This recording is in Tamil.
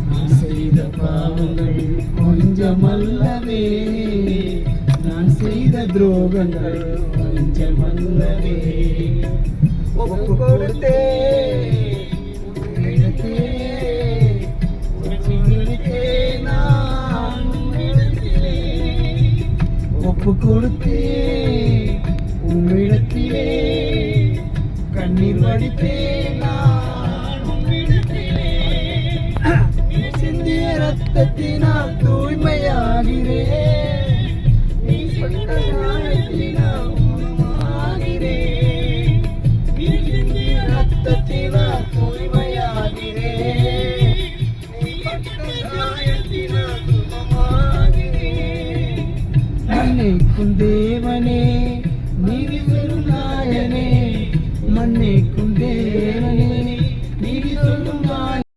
நான் செய்த பாவங்கள் கொஞ்சமல்லவே, நான் செய்த துரோகங்கள் கொஞ்சமல்லவே. ஒப்பு கொடுத்தே ஒப்பு கொடுத்தே உன்னிடத்திலே கண்ணீர் வடித்தேன் நான் உன்னிடத்திலே. சிந்திய ரத்தத்தினால் தூய்மையாகிறேன், நீ சொன்ன காயத்தினால் குணமாகிறேன். நீ சிந்திய ரத்தத்தினால் தூய்மையாகிறேன், நீ சொன்ன காயத்தினால் குணமாகிறேன். நினைக்கும்